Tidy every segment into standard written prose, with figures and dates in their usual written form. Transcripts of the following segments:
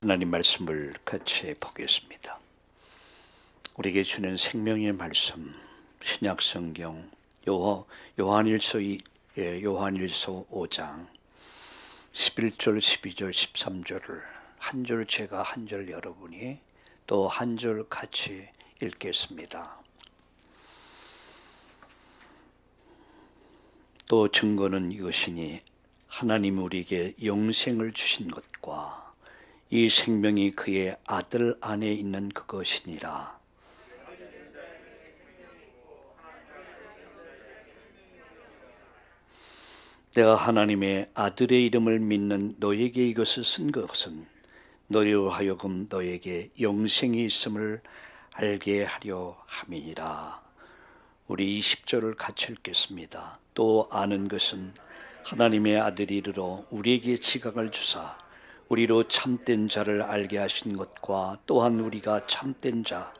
하나님 말씀을 같이 보겠습니다. 우리에게 주는 생명의 말씀, 신약 성경 요한일서 5장 11절, 12절, 13절을 한 절 제가 한 절 여러분이 또 한 절 같이 읽겠습니다. 또 증거는 이것이니 하나님 우리에게 영생을 주신 것과 이 생명이 그의 아들 안에 있는 그것이니라. 내가 하나님의 아들의 이름을 믿는 너에게 이것을 쓴 것은 너희로 하여금 너에게 영생이 있음을 알게 하려 함이니라. 우리 20절을 같이 읽겠습니다. 또 아는 것은 하나님의 아들이 이르러 우리에게 지각을 주사 우리로 참된 자를 알게 하신 것과 또한 우리가 참된 자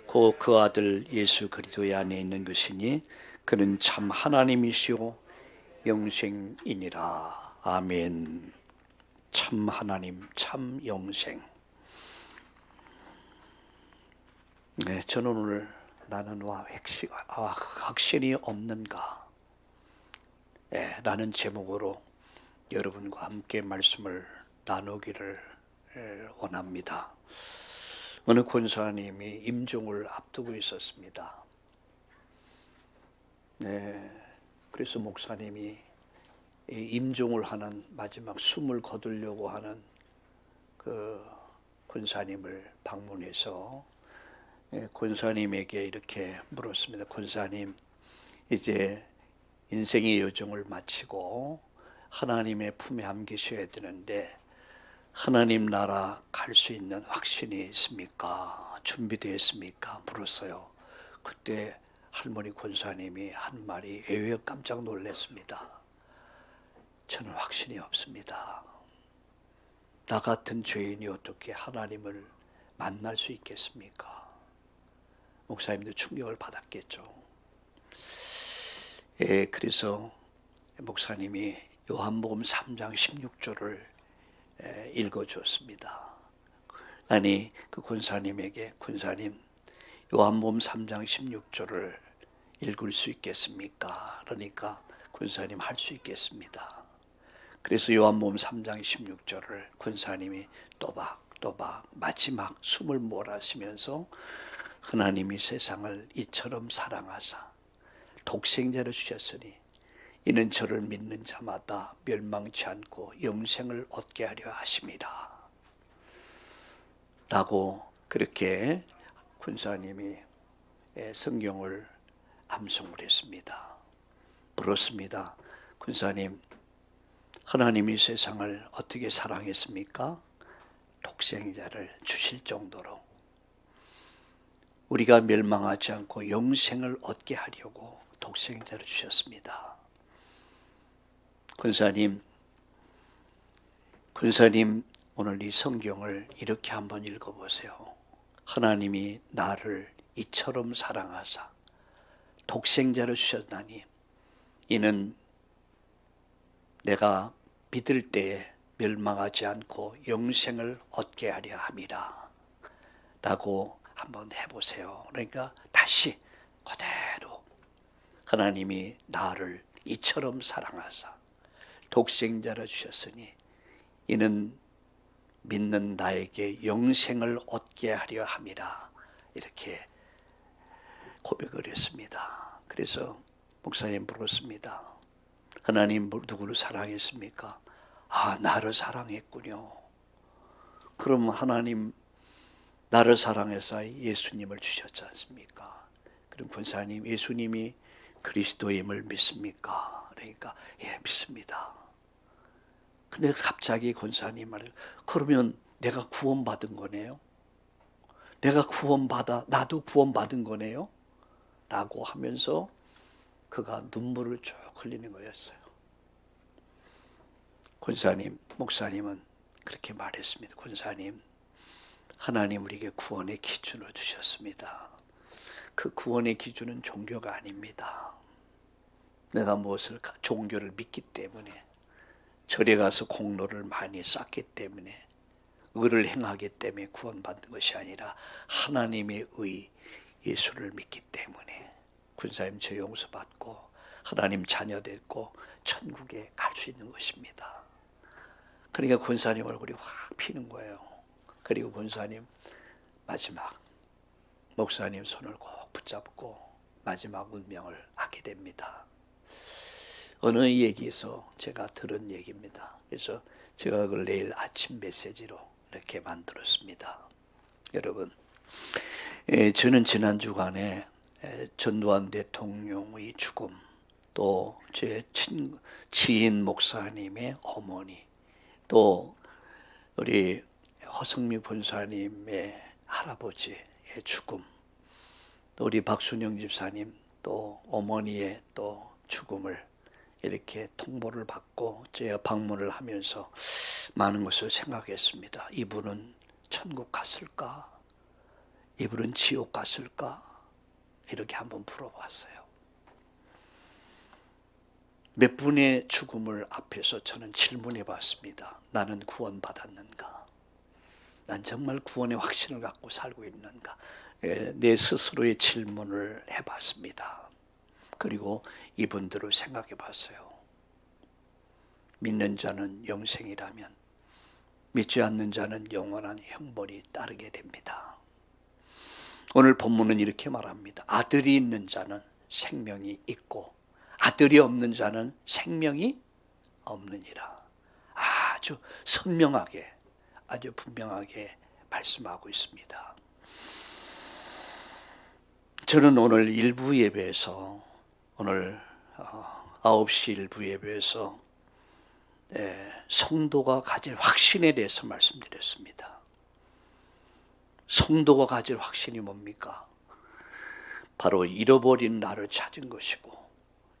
곧 그 아들 예수 그리스도의 안에 있는 것이니 그는 참 하나님이시오 영생이니라. 아멘. 참 하나님, 참 영생. 네, 저는 오늘 나는 확신이 없는가? 네, 라는 제목으로 여러분과 함께 말씀을 나누기를 원합니다. 어느 권사님이 임종을 앞두고 있었습니다. 네, 그래서 목사님이 임종을 하는 마지막 숨을 거두려고 하는 그 권사님을 방문해서 권사님에게 이렇게 물었습니다. 권사님, 이제 인생의 여정을 마치고 하나님의 품에 안기셔야 되는데 하나님 나라 갈 수 있는 확신이 있습니까? 준비되었습니까? 물었어요. 그때 할머니 권사님이 한 말이 애외 깜짝 놀랐습니다. 저는 확신이 없습니다. 나 같은 죄인이 어떻게 하나님을 만날 수 있겠습니까? 목사님도 충격을 받았겠죠. 그래서 목사님이 요한복음 3장 16절을 읽어주었습니다. 아니 그 권사님에게 권사님 요한복음 3장 16절을 읽을 수 있겠습니까? 그러니까 권사님 할 수 있겠습니다. 그래서 요한복음 3장 16절을 권사님이 또박또박 마지막 숨을 몰아쉬면서 하나님이 세상을 이처럼 사랑하사 독생자를 주셨으니 이는 저를 믿는 자마다 멸망치 않고 영생을 얻게 하려 하심이라. 라고 그렇게 권사님이 성경을 암송을 했습니다. 물었습니다. 권사님, 하나님이 세상을 어떻게 사랑했습니까? 독생자를 주실 정도로 우리가 멸망하지 않고 영생을 얻게 하려고 독생자를 주셨습니다. 권사님 오늘 이 성경을 이렇게 한번 읽어보세요. 하나님이 나를 이처럼 사랑하사 독생자를 주셨나니 이는 내가 믿을 때에 멸망하지 않고 영생을 얻게 하려 함이라. 라고 한번 해보세요. 그러니까 다시 그대로 하나님이 나를 이처럼 사랑하사 독생자를 주셨으니 이는 믿는 나에게 영생을 얻게 하려 함이라. 이렇게 고백을 했습니다. 그래서 목사님 물었습니다. 하나님 누구를 사랑했습니까? 나를 사랑했군요. 그럼 하나님 나를 사랑해서 예수님을 주셨지 않습니까? 그럼 권사님 예수님이 그리스도임을 믿습니까? 그러니까 예, 믿습니다. 근데 갑자기 권사님 말을 그러면 내가 구원받은 거네요? 나도 구원받은 거네요? 라고 하면서 그가 눈물을 쭉 흘리는 거였어요. 권사님, 목사님은 그렇게 말했습니다. 권사님, 하나님 우리에게 구원의 기준을 주셨습니다. 그 구원의 기준은 종교가 아닙니다. 내가 종교를 믿기 때문에 절에 가서 공로를 많이 쌓기 때문에 의를 행하기 때문에 구원받는 것이 아니라 하나님의 의 예수를 믿기 때문에 군사님 죄 용서받고 하나님 자녀 됐고 천국에 갈 수 있는 것입니다. 그러니까 군사님 얼굴이 확 피는 거예요. 그리고 군사님 마지막 목사님 손을 꼭 붙잡고 마지막 운명을 하게 됩니다. 어느 얘기에서 제가 들은 얘기입니다. 그래서 제가 그걸 내일 아침 메시지로 이렇게 만들었습니다. 여러분, 저는 지난 주간에 전두환 대통령의 죽음, 또 제 지인 목사님의 어머니, 또 우리 허성미 본사님의 할아버지의 죽음, 또 우리 박순영 집사님 또 어머니의 또 죽음을 이렇게 통보를 받고 제가 방문을 하면서 많은 것을 생각했습니다. 이분은 천국 갔을까? 이분은 지옥 갔을까? 이렇게 한번 물어봤어요. 몇 분의 죽음을 앞에서 저는 질문해 봤습니다. 나는 구원받았는가? 난 정말 구원의 확신을 갖고 살고 있는가? 내 스스로의 질문을 해봤습니다. 그리고 이분들을 생각해 봤어요. 믿는 자는 영생이라면 믿지 않는 자는 영원한 형벌이 따르게 됩니다. 오늘 본문은 이렇게 말합니다. 아들이 있는 자는 생명이 있고 아들이 없는 자는 생명이 없느니라. 아주 선명하게, 아주 분명하게 말씀하고 있습니다. 저는 오늘 일부 예배에서 오늘 9시 일부 예배에서 성도가 가질 확신에 대해서 말씀드렸습니다. 성도가 가질 확신이 뭡니까? 바로 잃어버린 나를 찾은 것이고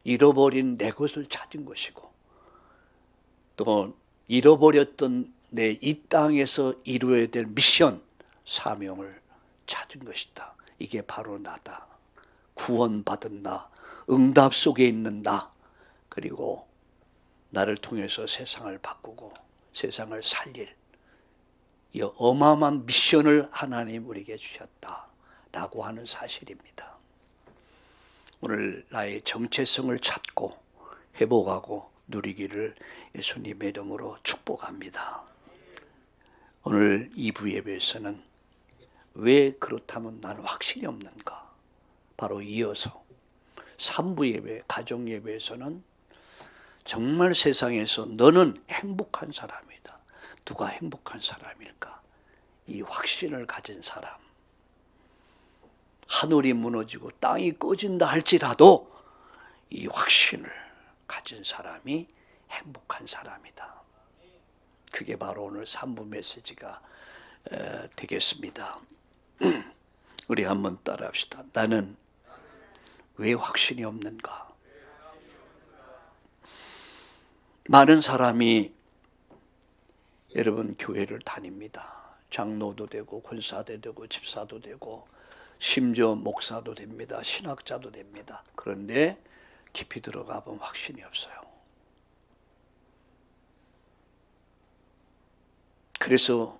잃어버린 내 것을 찾은 것이고 또 잃어버렸던 내 이 땅에서 이루어야 될 미션, 사명을 찾은 것이다. 이게 바로 나다. 구원받은 나, 응답 속에 있는 나, 그리고 나를 통해서 세상을 바꾸고 세상을 살릴 이 어마어마한 미션을 하나님 우리에게 주셨다라고 하는 사실입니다. 오늘 나의 정체성을 찾고 회복하고 누리기를 예수님의 이름으로 축복합니다. 오늘 2부 예배에서는 왜 그렇다면 나는 확신이 없는가? 바로 이어서 3부 예배, 가정 예배에서는 정말 세상에서 너는 행복한 사람이다. 누가 행복한 사람일까? 이 확신을 가진 사람. 하늘이 무너지고 땅이 꺼진다 할지라도 이 확신을 가진 사람이 행복한 사람이다. 그게 바로 오늘 3부 메시지가 되겠습니다. 우리 한번 따라합시다. 나는 왜 확신이 없는가? 많은 사람이 여러분 교회를 다닙니다. 장로도 되고 권사도 되고 집사도 되고 심지어 목사도 됩니다. 신학자도 됩니다. 그런데 깊이 들어가 보면 확신이 없어요. 그래서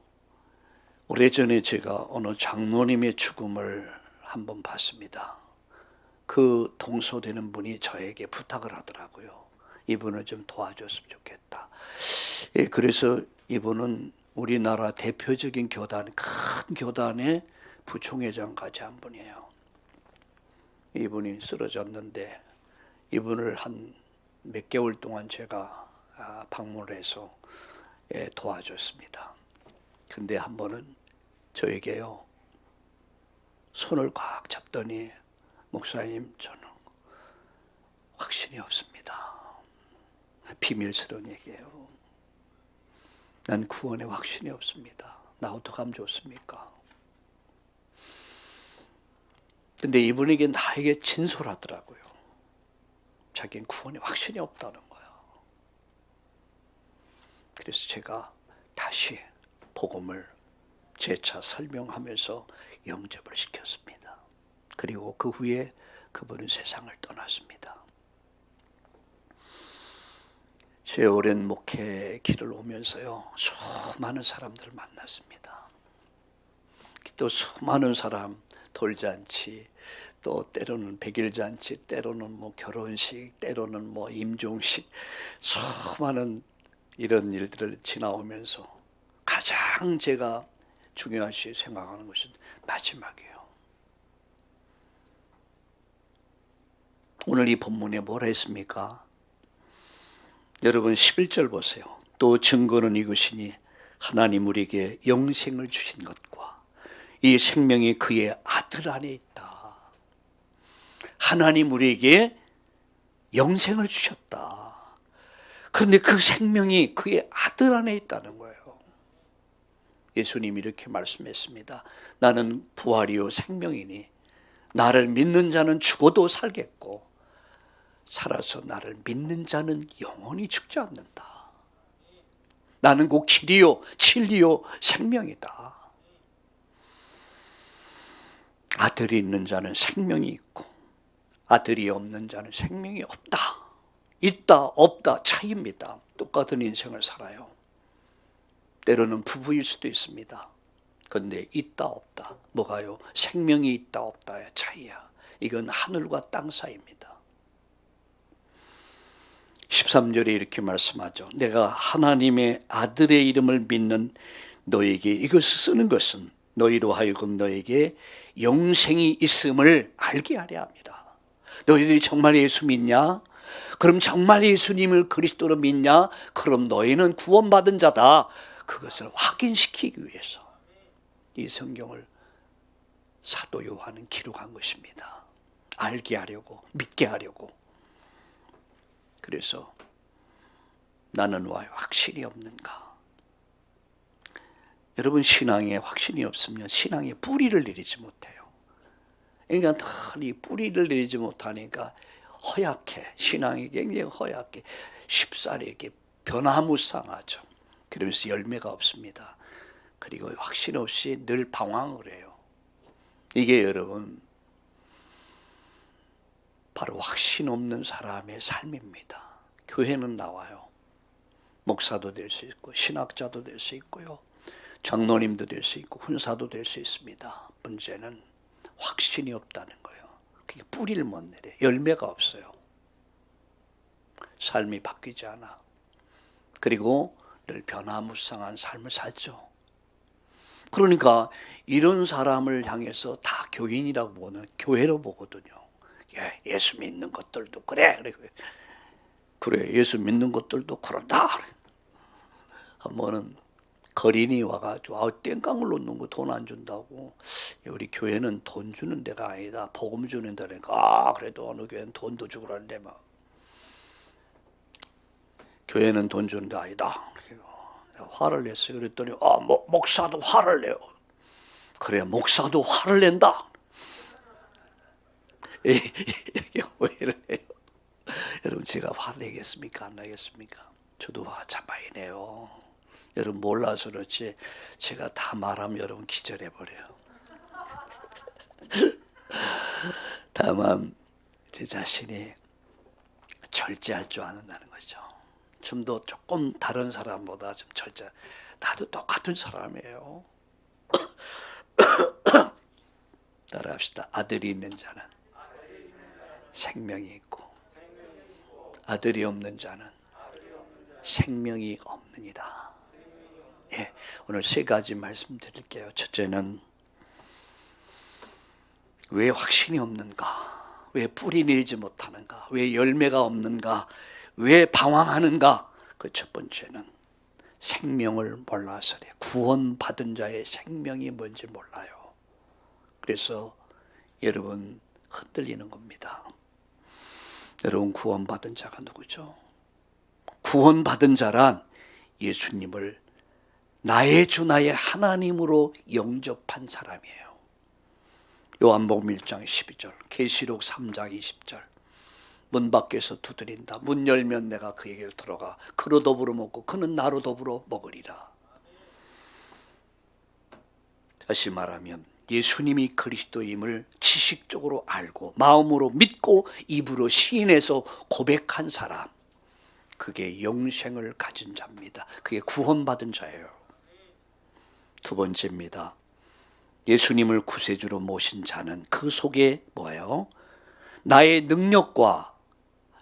오래전에 제가 어느 장로님의 죽음을 한번 봤습니다. 그 동서되는 분이 저에게 부탁을 하더라고요. 이분을 좀 도와줬으면 좋겠다. 그래서 이분은 우리나라 대표적인 교단, 큰 교단의 부총회장까지 한 분이에요. 이분이 쓰러졌는데 이분을 한 몇 개월 동안 제가 방문을 해서 도와줬습니다. 근데 한 번은 저에게요, 손을 꽉 잡더니 목사님, 저는 확신이 없습니다. 비밀스러운 얘기예요. 난 구원에 확신이 없습니다. 나 어떡하면 좋습니까? 근데 이분에게 나에게 진솔하더라고요. 자기는 구원에 확신이 없다는 거야. 그래서 제가 다시 복음을 재차 설명하면서 영접을 시켰습니다. 그리고 그 후에 그분은 세상을 떠났습니다. 제 오랜 목회 길을 오면서요, 수많은 사람들을 만났습니다. 또 수많은 사람 돌잔치, 또 때로는 백일잔치, 때로는 뭐 결혼식, 때로는 뭐 임종식, 수많은 이런 일들을 지나오면서 가장 제가 중요시 생각하는 것은 마지막이에요. 오늘 이 본문에 뭐라 했습니까? 여러분 11절 보세요. 또 증거는 이것이니 하나님 우리에게 영생을 주신 것과 이 생명이 그의 아들 안에 있다. 하나님 우리에게 영생을 주셨다. 그런데 그 생명이 그의 아들 안에 있다는 거예요. 예수님이 이렇게 말씀했습니다. 나는 부활이요 생명이니 나를 믿는 자는 죽어도 살겠고 살아서 나를 믿는 자는 영원히 죽지 않는다. 나는 곧 길이요 진리요 생명이다. 아들이 있는 자는 생명이 있고 아들이 없는 자는 생명이 없다. 있다 없다 차이입니다. 똑같은 인생을 살아요. 때로는 부부일 수도 있습니다. 그런데 있다 없다 뭐가요? 생명이 있다 없다의 차이야. 이건 하늘과 땅 사이입니다. 13절에 이렇게 말씀하죠. 내가 하나님의 아들의 이름을 믿는 너에게 이것을 쓰는 것은 너희로 하여금 너에게 영생이 있음을 알게 하려 합니다. 너희들이 정말 예수 믿냐? 그럼 정말 예수님을 그리스도로 믿냐? 그럼 너희는 구원받은 자다. 그것을 확인시키기 위해서 이 성경을 사도 요한은 기록한 것입니다. 알게 하려고, 믿게 하려고. 그래서 나는 왜 확신이 없는가? 여러분 신앙에 확신이 없으면 신앙에 뿌리를 내리지 못해요. 그러니까 이 뿌리를 내리지 못하니까 허약해. 신앙이 굉장히 허약해. 쉽사리 이렇게 변화무쌍하죠. 그러면서 열매가 없습니다. 그리고 확신 없이 늘 방황을 해요. 이게 여러분 바로 확신 없는 사람의 삶입니다. 교회는 나와요. 목사도 될 수 있고 신학자도 될 수 있고요. 장로님도 될 수 있고 훈사도 될 수 있습니다. 문제는 확신이 없다는 거예요. 그게 뿌리를 못 내려. 열매가 없어요. 삶이 바뀌지 않아. 그리고 늘 변화무쌍한 삶을 살죠. 그러니까 이런 사람을 향해서 다 교인이라고 보는 교회로 보거든요. 예수 믿는 것들도 그래. 그래 예수 믿는 것들도 그런다. 한 번은 거린이 와가지고 땡깡을 놓는 거 돈 안 준다고. 우리 교회는 돈 주는 데가 아니다. 복음 주는 데니까. 그래도 어느 교회는 돈도 주고 그러는데 막 교회는 돈 주는 데 아니다. 내가 화를 냈어요. 그랬더니 목사도 화를 내요. 그래 목사도 화를 낸다. 이게 왜 이래요? 여러분 제가 화를 내겠습니까? 안 내겠습니까? 저도 화 참 많이 내요. 여러분 몰라서 그렇지 제가 다 말하면 여러분 기절해버려요. 다만 제 자신이 절제할 줄 아는다는 거죠. 좀 더 조금 다른 사람보다 좀 절제. 나도 똑같은 사람이에요. 따라합시다. 아들이 있는 자는 생명이 있고 아들이 없는 자는 생명이 없느니라. 예, 오늘 세 가지 말씀드릴게요. 첫째는 왜 확신이 없는가? 왜 뿌리 내리지 못하는가? 왜 열매가 없는가? 왜 방황하는가? 그 첫 번째는 생명을 몰라서 그래. 구원받은 자의 생명이 뭔지 몰라요. 그래서 여러분 흔들리는 겁니다. 여러분 구원받은 자가 누구죠? 구원받은 자란 예수님을 나의 주 나의 하나님으로 영접한 사람이에요. 요한복음 1장 12절, 계시록 3장 20절. 문 밖에서 두드린다. 문 열면 내가 그에게로 들어가 그로 더불어 먹고 그는 나로 더불어 먹으리라. 다시 말하면 예수님이 그리스도임을 지식적으로 알고 마음으로 믿고 입으로 시인해서 고백한 사람, 그게 영생을 가진 자입니다. 그게 구원받은 자예요. 두 번째입니다. 예수님을 구세주로 모신 자는 그 속에 뭐예요? 나의 능력과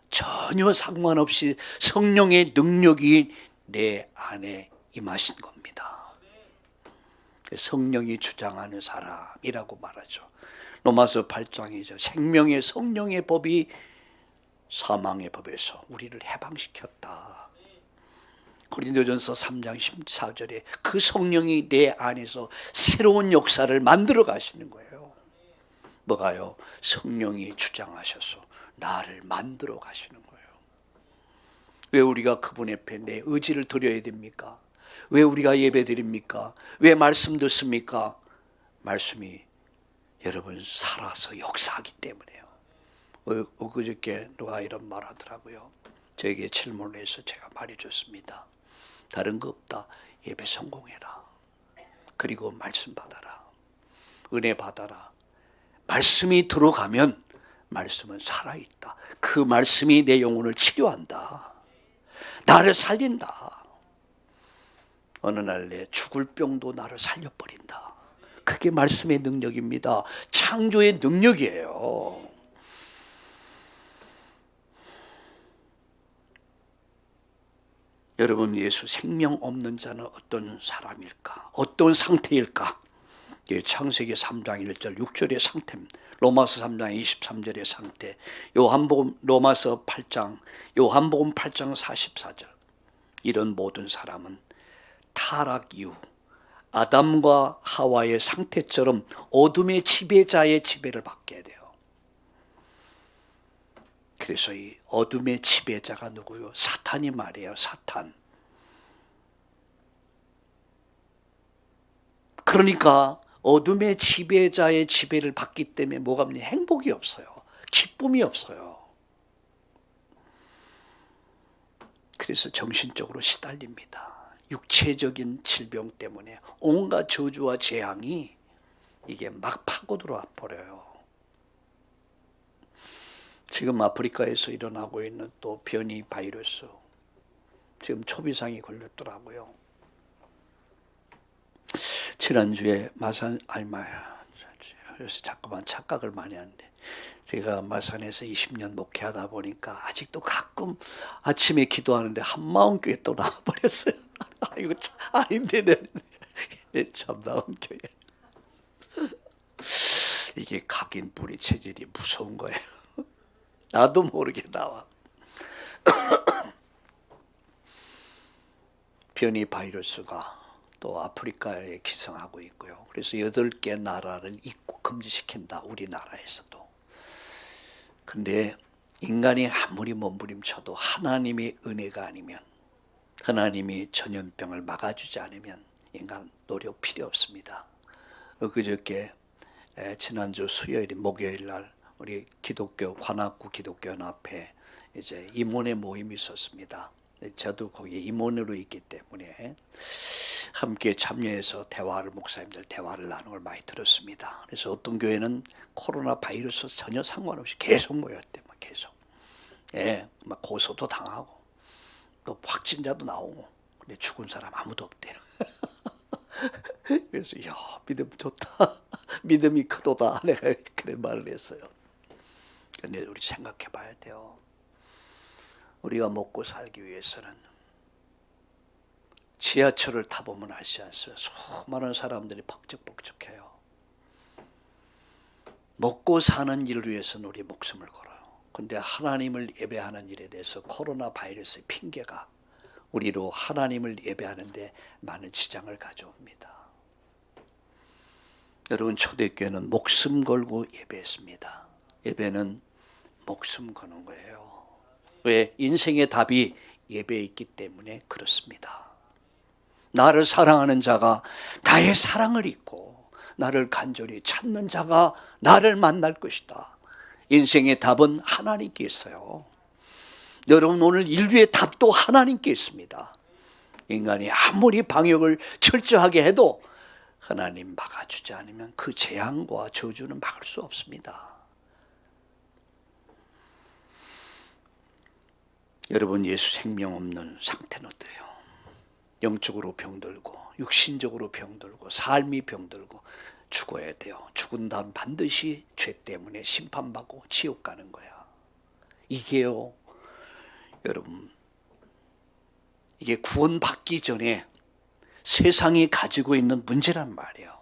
전혀 상관없이 성령의 능력이 내 안에 임하신 겁니다. 성령이 주장하는 사람이라고 말하죠. 로마서 8장이죠. 생명의 성령의 법이 사망의 법에서 우리를 해방시켰다. 고린도전서 3장 14절에 그 성령이 내 안에서 새로운 역사를 만들어 가시는 거예요. 뭐가요? 성령이 주장하셔서 나를 만들어 가시는 거예요. 왜 우리가 그분 앞에 내 의지를 드려야 됩니까? 왜 우리가 예배 드립니까? 왜 말씀 듣습니까? 말씀이 여러분 살아서 역사하기 때문에요. 엊그저께 누가 이런 말 하더라고요. 저에게 질문을 해서 제가 말해줬습니다. 다른 거 없다. 예배 성공해라. 그리고 말씀 받아라. 은혜 받아라. 말씀이 들어가면 말씀은 살아있다. 그 말씀이 내 영혼을 치료한다. 나를 살린다. 어느 날 내 죽을 병도 나를 살려버린다. 그게 말씀의 능력입니다. 창조의 능력이에요. 여러분, 예수 생명 없는 자는 어떤 사람일까? 어떤 상태일까? 창세기 3장 1절 6절의 상태입니다. 로마서 3장 23절의 상태, 요한복음 8장 44절. 이런 모든 사람은 타락 이후 아담과 하와의 상태처럼 어둠의 지배자의 지배를 받게 돼요. 그래서 이 어둠의 지배자가 누구요? 사탄이 말이에요. 사탄. 그러니까 어둠의 지배자의 지배를 받기 때문에 뭐가 없냐? 행복이 없어요. 기쁨이 없어요. 그래서 정신적으로 시달립니다. 육체적인 질병 때문에 온갖 저주와 재앙이 이게 막 파고 들어와 버려요. 지금 아프리카에서 일어나고 있는 또 변이 바이러스, 지금 초비상이 걸렸더라고요. 지난주에 그래서 자꾸만 착각을 많이 하는데, 제가 마산에서 20년 목회하다 보니까 아직도 가끔 아침에 기도하는데 한마음교회 또 나와버렸어요. 이거 아닌데 내 참나온 교회. 이게 각인 뿌리 체질이 무서운 거예요. 나도 모르게 나와. 변이 바이러스가 또 아프리카에 기승하고 있고요. 그래서 8개 나라를 입국 금지시킨다. 우리나라에서도. 근데 인간이 아무리 몸부림쳐도 하나님의 은혜가 아니면, 하나님이 전염병을 막아주지 않으면 인간 노력 필요 없습니다. 그저께 지난주 수요일, 목요일 날 우리 기독교 관악구 기독교연합회 이제 임원회 모임이 있었습니다. 저도 거기에 임원으로 있기 때문에 함께 참여해서 목사님들 대화를 나누는 걸 많이 들었습니다. 그래서 어떤 교회는 코로나 바이러스 전혀 상관없이 계속 모였대, 계속. 막 고소도 당하고 또 확진자도 나오고, 근데 죽은 사람 아무도 없대요. 그래서 믿음 좋다, 믿음이 크도다, 내가 그런 말을 했어요. 근데 우리 생각해 봐야 돼요. 우리가 먹고 살기 위해서는 지하철을 타보면 아시지 않습니까? 수많은 사람들이 벅적벅적해요. 먹고 사는 일을 위해서는 우리 목숨을 걸어요. 근데 하나님을 예배하는 일에 대해서 코로나 바이러스의 핑계가 우리로 하나님을 예배하는데 많은 지장을 가져옵니다. 여러분, 초대교회는 목숨 걸고 예배했습니다. 예배는 목숨 거는 거예요. 왜? 인생의 답이 예배에 있기 때문에 그렇습니다. 나를 사랑하는 자가 나의 사랑을 잊고 나를 간절히 찾는 자가 나를 만날 것이다. 인생의 답은 하나님께 있어요. 여러분, 오늘 인류의 답도 하나님께 있습니다. 인간이 아무리 방역을 철저하게 해도 하나님 막아주지 않으면 그 재앙과 저주는 막을 수 없습니다. 여러분, 예수 생명 없는 상태는 어때요? 영적으로 병들고 육신적으로 병들고 삶이 병들고 죽어야 돼요. 죽은 다음 반드시 죄 때문에 심판받고 지옥 가는 거야. 이게요, 여러분, 이게 구원받기 전에 세상이 가지고 있는 문제란 말이에요.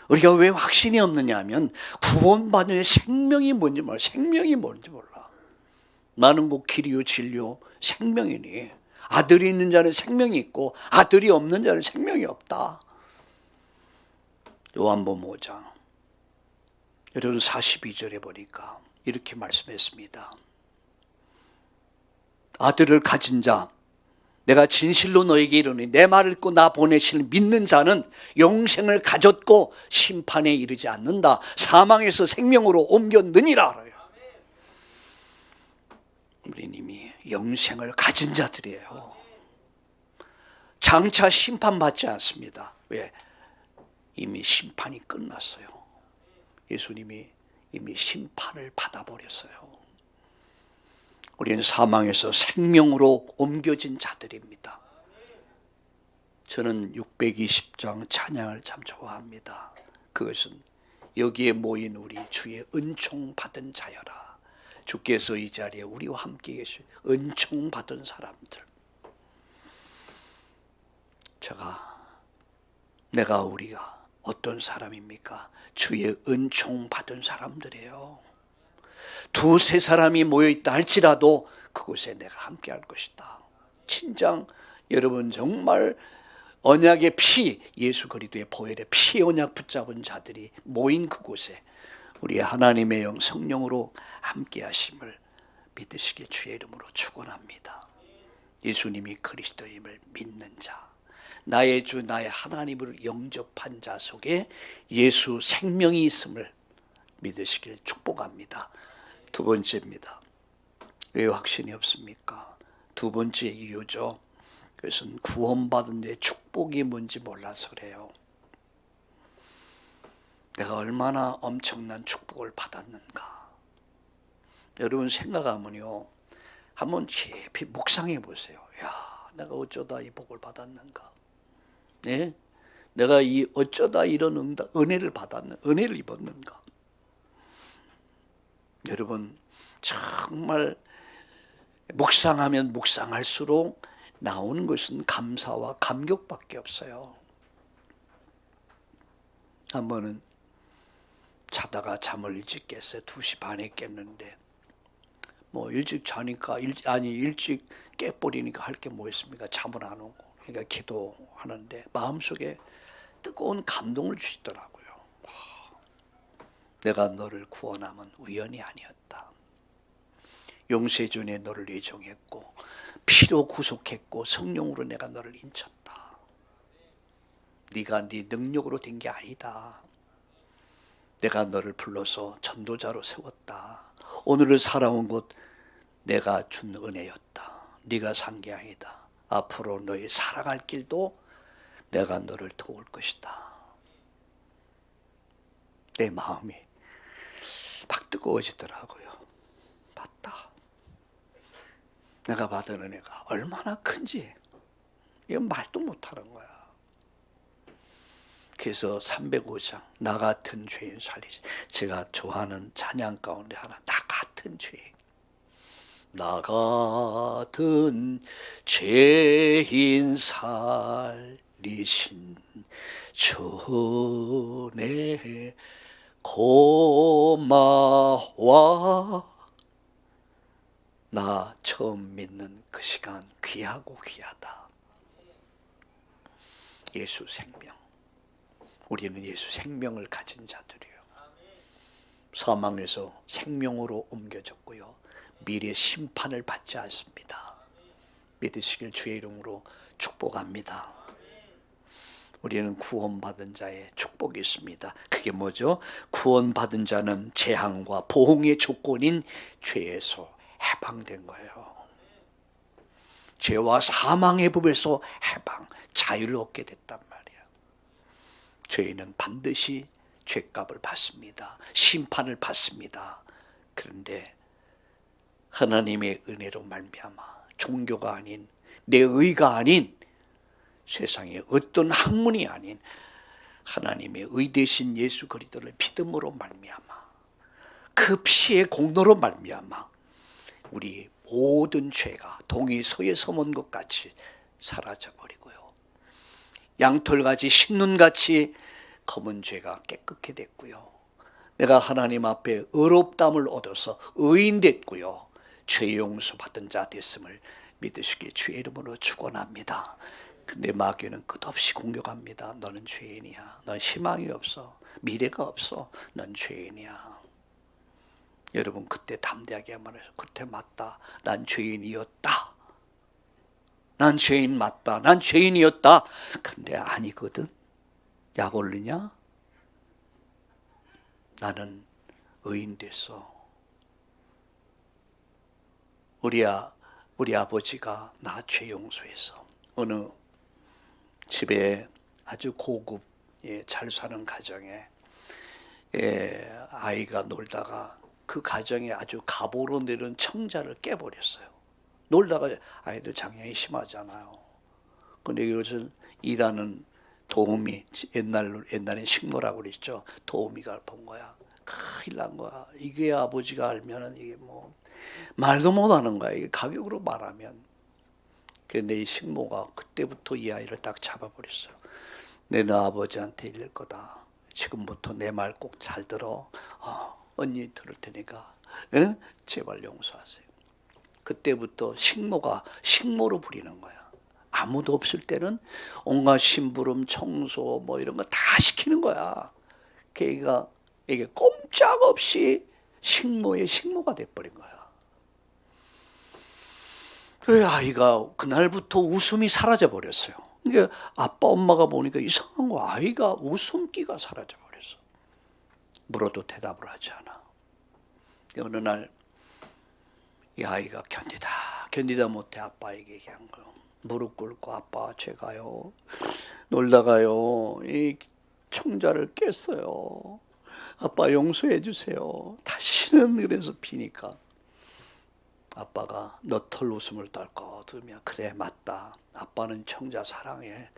우리가 왜 확신이 없느냐 하면 구원받는 생명이 뭔지 몰라. 생명이 뭔지 몰라. 나는 곧 길이요 진리요 생명이니 아들이 있는 자는 생명이 있고 아들이 없는 자는 생명이 없다. 요한복음 5장 여러분 42절에 보니까 이렇게 말씀했습니다. 아들을 가진 자 내가 진실로 너에게 이르노니 내 말을 듣고 나 보내시는 믿는 자는 영생을 가졌고 심판에 이르지 않는다. 사망에서 생명으로 옮겼느니라. 우리님이 영생을 가진 자들이에요. 장차 심판받지 않습니다. 왜? 이미 심판이 끝났어요. 예수님이 이미 심판을 받아버렸어요. 우리는 사망에서 생명으로 옮겨진 자들입니다. 저는 620장 찬양을 참 좋아합니다. 그것은 여기에 모인 우리 주의 은총 받은 자여라. 주께서 이 자리에 우리와 함께 계신 은총 받은 사람들. 우리가 어떤 사람입니까? 주의 은총 받은 사람들이에요. 두세 사람이 모여있다 할지라도 그곳에 내가 함께 할 것이다. 친장 여러분 정말 언약의 피, 예수 그리스도의 보혈의 피 언약 붙잡은 자들이 모인 그곳에 우리 하나님의 영 성령으로 함께 하심을 믿으시길 주의 이름으로 축원합니다. 예수님이 그리스도임을 믿는 자, 나의 주 나의 하나님을 영접한 자 속에 예수 생명이 있음을 믿으시길 축복합니다. 두 번째입니다. 왜 확신이 없습니까? 두 번째 이유죠. 그것은 구원받은 데 축복이 뭔지 몰라서 그래요. 내가 얼마나 엄청난 축복을 받았는가. 여러분 생각하면요, 한번 깊이 묵상해 보세요. 야, 내가 어쩌다 이 복을 받았는가. 네? 내가 어쩌다 이런 은혜를 은혜를 입었는가. 여러분 정말 묵상하면 묵상할수록 나오는 것은 감사와 감격밖에 없어요. 한 번은 자다가 잠을 일찍 깼어요. 2시 반에 깼는데 일찍 자니까 일찍 깨버리니까 할 게 뭐 있습니까? 잠을 안 오고. 그러니까 기도하는데 마음속에 뜨거운 감동을 주시더라고요. 내가 너를 구원함은 우연이 아니었다. 용세전에 너를 예정했고 피로 구속했고 성령으로 내가 너를 인쳤다. 네가 네 능력으로 된 게 아니다. 내가 너를 불러서 전도자로 세웠다. 오늘을 살아온 곳 내가 준 은혜였다. 네가 산 게 아니다. 앞으로 너희 살아갈 길도 내가 너를 도울 것이다. 내 마음이 막 뜨거워지더라고요. 맞다. 내가 받은 은혜가 얼마나 큰지 이건 말도 못하는 거야. 그래서 305장 나 같은 죄인 살리시. 제가 좋아하는 찬양 가운데 하나, 나 같은 죄인. 나 같은 죄인 살리신 주네 고마워. 나 처음 믿는 그 시간 귀하고 귀하다. 예수 생명. 우리는 예수 생명을 가진 자들이에요. 사망에서 생명으로 옮겨졌고요. 미래 심판을 받지 않습니다. 믿으시길 주의 이름으로 축복합니다. 우리는 구원받은 자의 축복이 있습니다. 그게 뭐죠? 구원받은 자는 재앙과 보응의 조건인 죄에서 해방된 거예요. 죄와 사망의 법에서 해방, 자유를 얻게 됐단 말이에요. 죄인은 반드시 죄값을 받습니다. 심판을 받습니다. 그런데 하나님의 은혜로 말미암아 종교가 아닌, 내 의가 아닌, 세상의 어떤 학문이 아닌 하나님의 의 되신 예수 그리스도를 믿음으로 말미암아, 그 피의 공로로 말미암아 우리 모든 죄가 동이 서에 서문 것 같이 사라져버리고요, 양털같이 식눈같이 검은 죄가 깨끗게 됐고요, 내가 하나님 앞에 의롭다함을 얻어서 의인 됐고요, 죄 용서 받은 자 됐음을 믿으시기에 주의 이름으로 축원합니다. 근데 마귀는 끝없이 공격합니다. 너는 죄인이야. 넌 희망이 없어. 미래가 없어. 넌 죄인이야. 여러분, 그때 담대하게 말해서, 그때 맞다. 난 죄인이었다. 난 죄인 맞다. 난 죄인이었다. 근데 아니거든. 약 올리냐? 나는 의인 됐어. 우리 아버지가 나 죄 용서해서 어느 집에 아주 고급, 잘 사는 가정에 아이가 놀다가 그 가정에 아주 갑오로 내린 청자를 깨버렸어요. 놀다가 아이들 장애이 심하잖아요. 근데 이것을 일하는 도우미, 옛날엔 식모라고 그랬죠. 도우미가 본 거야. 큰일 난 거야. 이게 아버지가 알면은 이게 뭐 말도 못 하는 거야. 이게 가격으로 말하면. 근데 이 식모가 그때부터 이 아이를 딱 잡아버렸어요. 내는 아버지한테 이럴 거다. 지금부터 내 말 꼭 잘 들어. 언니 들을 테니까 제발 용서하세요. 그때부터 식모가 식모로 부리는 거야. 아무도 없을 때는 온갖 심부름, 청소 뭐 이런 거 다 시키는 거야. 걔가 이게 꼼짝없이 식모의 식모가 돼버린 거야. 그 아이가 그날부터 웃음이 사라져 버렸어요. 이게 아빠 엄마가 보니까 이상한 거, 아이가 웃음기가 사라져 버렸어. 물어도 대답을 하지 않아. 어느 날 이 아이가 견디다 못해 아빠에게 얘기한 거예요. 무릎 꿇고, 아빠 제가요 놀다가요 이 청자를 깼어요. 아빠 용서해 주세요. 다시는. 그래서 비니까 아빠가 너털 웃음을 떨거두며, 그래 맞다. 아빠는 청자 사랑해.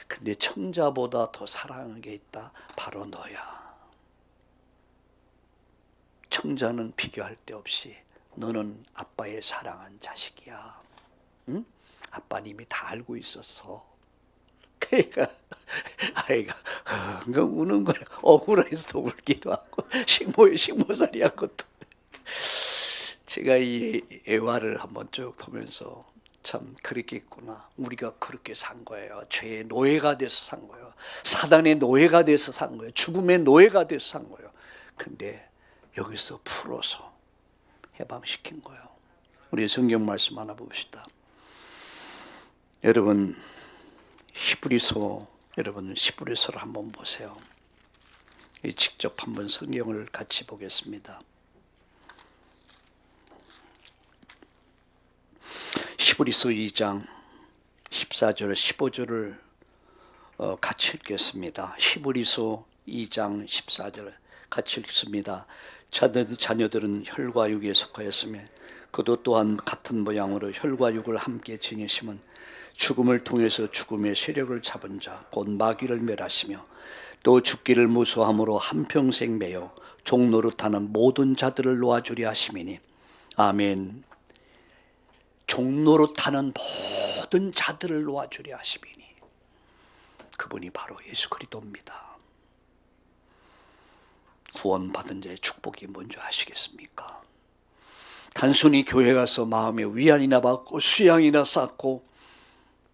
근데 청자보다 더 사랑하는 게 있다. 바로 너야. 청자는 비교할 데 없이 너는 아빠의 사랑한 자식이야. 응? 아빠는 이미 다 알고 있었어. 그러니까 아이가 엉엉 우는 거야. 억울해서 울기도 하고 식모살이 한 것도. 제가 이 애화를 한번 쭉 보면서 참 그렇게 있구나. 우리가 그렇게 산 거예요. 죄의 노예가 돼서 산 거예요. 사단의 노예가 돼서 산 거예요. 죽음의 노예가 돼서 산 거예요. 근데 여기서 풀어서 해방시킨 거예요. 우리 성경 말씀 하나 봅시다. 여러분 히브리서를 한번 보세요. 직접 한번 성경을 같이 보겠습니다. 히브리서 2장 14절 15절을 같이 읽겠습니다. 히브리서 2장 14절 같이 읽습니다. 자녀들은 혈과 육에 속하였으며 그도 또한 같은 모양으로 혈과 육을 함께 지니심은 죽음을 통해서 죽음의 세력을 잡은 자 곧 마귀를 멸하시며 또 죽기를 무수함으로 한평생 매여 종노릇하는 모든 자들을 놓아주려 하심이니. 아멘. 종노릇하는 모든 자들을 놓아주려 하심이니. 그분이 바로 예수 그리스도입니다. 구원받은 자의 축복이 뭔지 아시겠습니까? 단순히 교회 가서 마음에 위안이나 받고 수양이나 쌓고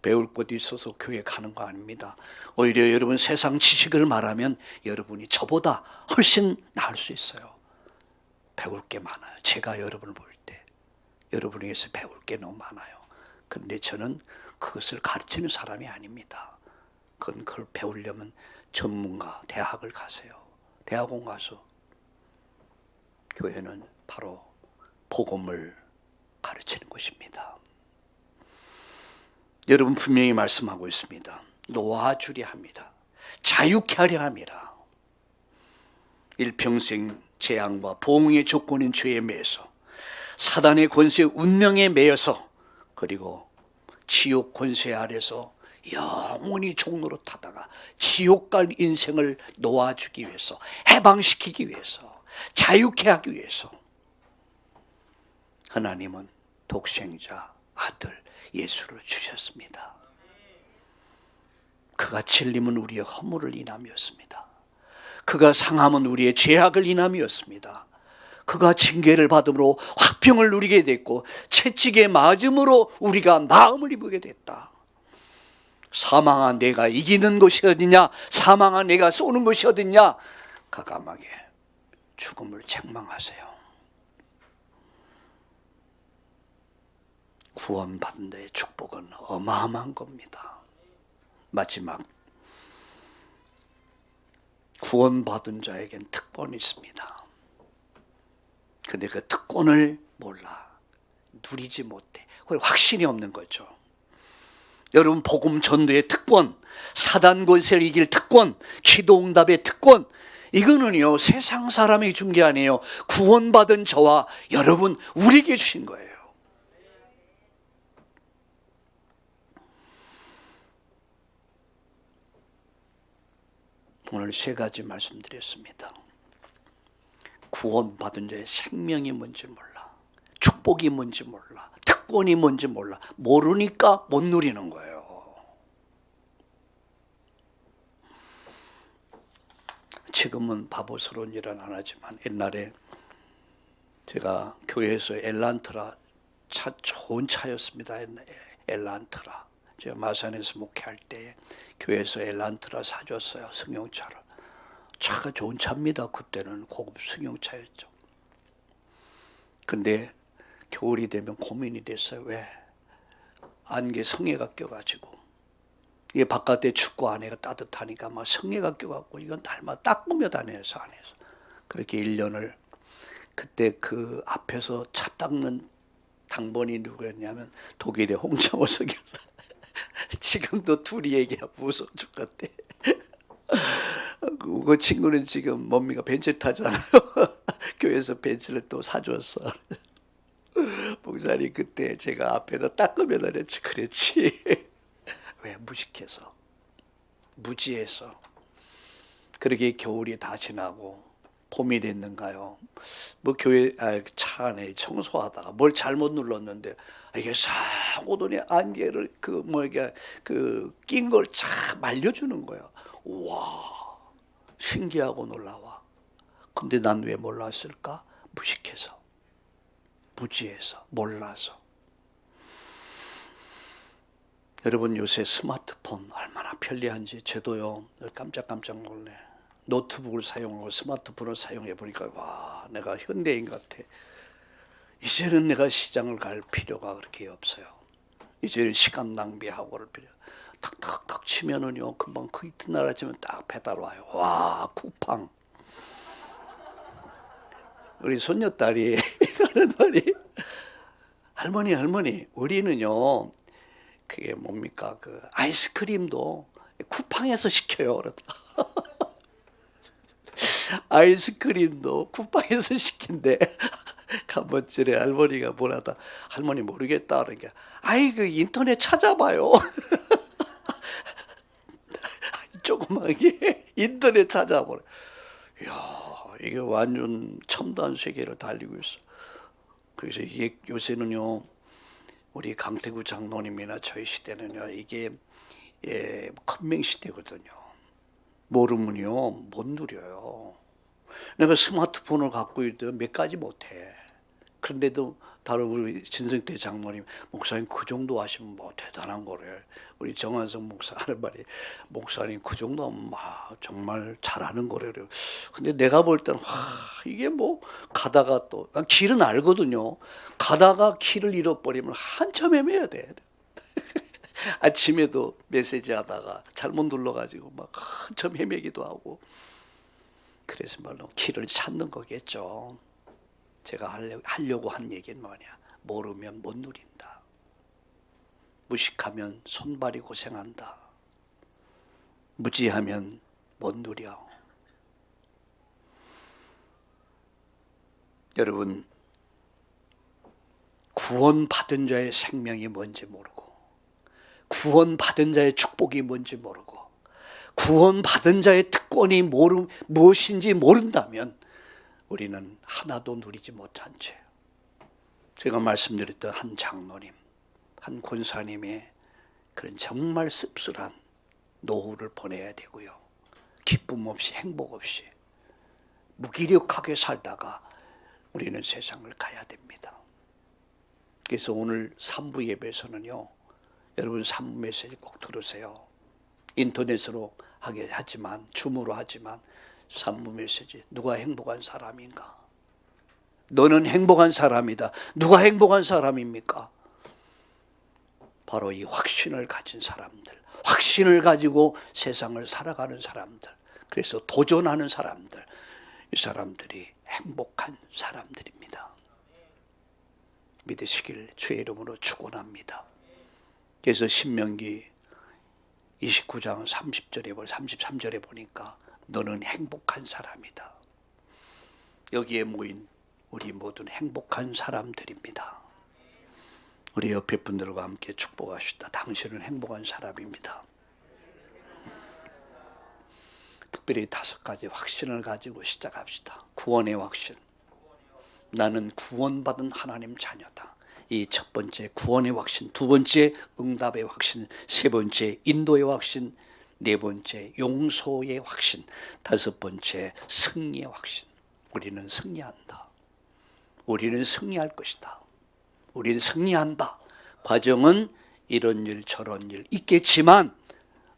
배울 것도 있어서 교회 가는 거 아닙니다. 오히려 여러분 세상 지식을 말하면 여러분이 저보다 훨씬 나을 수 있어요. 배울 게 많아요. 제가 여러분을 볼 때 여러분에게서 배울 게 너무 많아요. 근데 저는 그것을 가르치는 사람이 아닙니다. 그걸 배우려면 전문가, 대학을 가세요. 대학원 가서. 교회는 바로 복음을 가르치는 곳입니다. 여러분 분명히 말씀하고 있습니다. 놓아주려 합니다. 자유케 하려 합니다. 일평생 재앙과 봉의 조건인 죄에 매서 사단의 권세 운명에 매여서 그리고 지옥 권세 아래서 영원히 종로로 타다가 지옥 갈 인생을 놓아주기 위해서, 해방시키기 위해서, 자유케 하기 위해서 하나님은 독생자 아들 예수를 주셨습니다. 그가 찔림은 우리의 허물을 인함이었습니다. 그가 상함은 우리의 죄악을 인함이었습니다. 그가 징계를 받음으로 화평을 누리게 됐고 채찍에 맞음으로 우리가 나음을 입게 됐다. 사망한 내가 이기는 것이 어디냐, 사망한 내가 쏘는 것이 어디냐, 가감하게 죽음을 책망하세요. 구원받은 자의 축복은 어마어마한 겁니다. 마지막, 구원받은 자에겐 특권이 있습니다. 근데 그 특권을 몰라, 누리지 못해. 확신이 없는 거죠. 여러분, 복음 전도의 특권, 사단 권세를 이길 특권, 기도 응답의 특권, 이거는요 세상 사람이 준 게 아니에요. 구원받은 저와 여러분, 우리에게 주신 거예요. 오늘 세 가지 말씀드렸습니다. 구원받은 자의 생명이 뭔지 몰라, 축복이 뭔지 몰라, 특권이 뭔지 몰라. 모르니까 못 누리는 거예요. 지금은 바보스러운 일은 안 하지만 옛날에 제가 교회에서 엘란트라 차, 좋은 차였습니다. 엘란트라. 제가 마산에서 목회할 때 교회에서 엘란트라 사줬어요. 승용차를. 차가 좋은 차입니다. 그때는 고급 승용차였죠. 근데 겨울이 되면 고민이 됐어요. 왜? 안개 성에가 껴가지고, 이게 바깥에 춥고 안에가 따뜻하니까 막 성에가 껴갖고 이건 날마다 닦으며 다녀서 안에서. 그렇게 1년을, 그때 그 앞에서 차 닦는 당번이 누구였냐면 독일의 홍정호 석교사. 지금도 둘이 얘기하고 무서워 죽겠대. 그 친구는 지금 뭡니까, 벤츠 타잖아요. 교회에서 벤츠를 또 사줬어. 목사님, 그때 제가 앞에서 닦으며 다녔지. 그랬지. 왜? 무식해서, 무지해서. 그렇게 겨울이 다 지나고 봄이 됐는가요? 뭐 교회 차 안에 청소하다가 뭘 잘못 눌렀는데 이게 싹 오더니 안개를 낀 걸 쫙 말려주는 거야. 와, 신기하고 놀라워. 근데 난 왜 몰랐을까? 무식해서, 무지해서, 몰라서. 여러분, 요새 스마트폰 얼마나 편리한지 저도요 깜짝깜짝 놀래. 노트북을 사용하고 스마트폰을 사용해 보니까 와, 내가 현대인 같아. 이제는 내가 시장을 갈 필요가 그렇게 없어요. 이제는 시간 낭비하고를 필요. 탁탁탁 치면은요 금방 그 이튿날 아침에 딱 배달 와요. 와, 쿠팡. 우리 손녀딸이 하는 말이, 할머니 우리는요 그게 뭡니까, 그 아이스크림도 쿠팡에서 시켜요. 아이스크림도 쿠팡에서 시킨대. 한 번쯤에 할머니가 뭐라다, 할머니 모르겠다 그러니까, 아이 그 인터넷 찾아봐요. 조그맣게 인터넷 찾아보래. 이야, 이게 완전 첨단 세계를 달리고 있어. 그래서 이게 요새는요 우리 강태구 장로님이나 저희 시대는요 이게 컴맹 시대거든요. 모르면요 못 누려요. 내가 스마트폰을 갖고 있도 몇 가지 못해. 그런데도 다른 우리 진성태 장로님, 목사님 그 정도 하시면 뭐 대단한 거래. 우리 정한성 목사 하는 말이, 목사님 그 정도 하면 정말 잘하는 거래. 근데 내가 볼 때는 이게 뭐 가다가 또 길은 알거든요. 가다가 길을 잃어버리면 한참 헤매야 돼. 아침에도 메시지 하다가 잘못 눌러가지고 막 한참 헤매기도 하고. 그래서 말로 길을 찾는 거겠죠. 제가 하려고 한 얘기는 뭐냐, 모르면 못 누린다. 무식하면 손발이 고생한다. 무지하면 못 누려. 여러분, 구원받은 자의 생명이 뭔지 모르고, 구원받은 자의 축복이 뭔지 모르고, 구원받은 자의 특권이 무엇인지 모른다면 우리는 하나도 누리지 못한 채, 제가 말씀드렸던 한 장로님, 한 권사님의 그런 정말 씁쓸한 노후를 보내야 되고요, 기쁨 없이 행복 없이 무기력하게 살다가 우리는 세상을 가야 됩니다. 그래서 오늘 3부 예배에서는요, 여러분 3부 메시지 꼭 들으세요. 인터넷으로 하게 하지만, 줌으로 하지만 3부 메시지, 누가 행복한 사람인가? 너는 행복한 사람이다. 누가 행복한 사람입니까? 바로 이 확신을 가진 사람들, 확신을 가지고 세상을 살아가는 사람들, 그래서 도전하는 사람들, 이 사람들이 행복한 사람들입니다. 믿으시길 주의 이름으로 축원합니다. 그래서 신명기 29장 33절에 보니까 너는 행복한 사람이다. 여기에 모인 우리 모든 행복한 사람들입니다. 우리 옆에 분들과 함께 축복하시다. 당신은 행복한 사람입니다. 특별히 5가지 확신을 가지고 시작합시다. 구원의 확신. 나는 구원받은 하나님 자녀다. 이 첫 번째 구원의 확신, 두 번째 응답의 확신, 세 번째 인도의 확신, 네 번째 용서의 확신, 다섯 번째 승리의 확신. 우리는 승리한다. 우리는 승리할 것이다. 우리는 승리한다. 과정은 이런 일 저런 일 있겠지만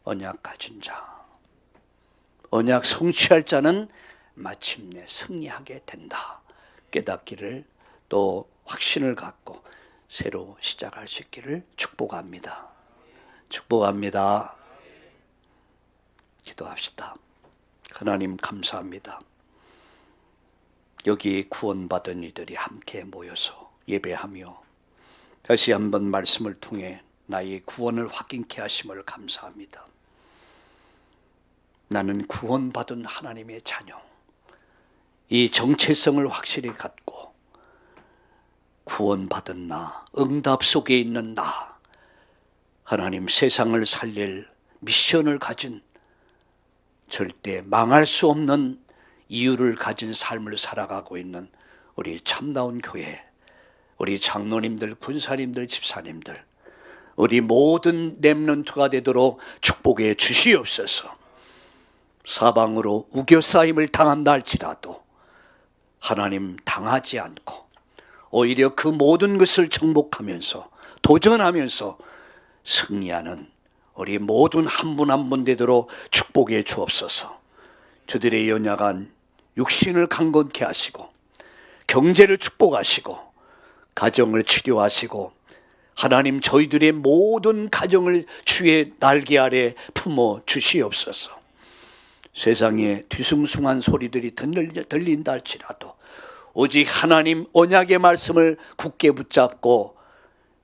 언약 가진 자, 언약 성취할 자는 마침내 승리하게 된다. 깨닫기를, 또 확신을 갖고 새로 시작할 수 있기를 축복합니다. 축복합니다. 기도합시다. 하나님 감사합니다. 여기 구원받은 이들이 함께 모여서 예배하며 다시 한번 말씀을 통해 나의 구원을 확인케 하심을 감사합니다. 나는 구원받은 하나님의 자녀, 이 정체성을 확실히 갖고 구원받은 나, 응답 속에 있는 나, 하나님 세상을 살릴 미션을 가진, 절대 망할 수 없는 이유를 가진 삶을 살아가고 있는 우리 참나온 교회, 우리 장로님들, 군사님들, 집사님들, 우리 모든 렘넌트가 되도록 축복해 주시옵소서. 사방으로 우겨싸임을 당한다 할지라도 하나님 당하지 않고 오히려 그 모든 것을 정복하면서 도전하면서 승리하는 우리 모든 한 분 한 분 되도록 축복해 주옵소서. 저들의 연약한 육신을 강건케 하시고 경제를 축복하시고 가정을 치료하시고 하나님 저희들의 모든 가정을 주의 날개 아래 품어 주시옵소서. 세상에 뒤숭숭한 소리들이 들린다 할지라도 오직 하나님 언약의 말씀을 굳게 붙잡고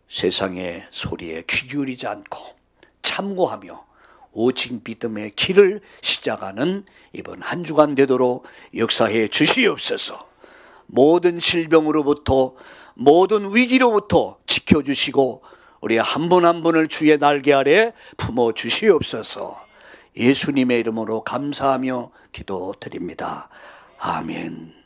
세상의 소리에 귀 기울이지 않고 참고하며 오직 믿음의 길을 시작하는 이번 한 주간 되도록 역사해 주시옵소서. 모든 질병으로부터 모든 위기로부터 지켜주시고 우리 한 분 한 분을 주의 날개 아래 품어 주시옵소서. 예수님의 이름으로 감사하며 기도드립니다. 아멘.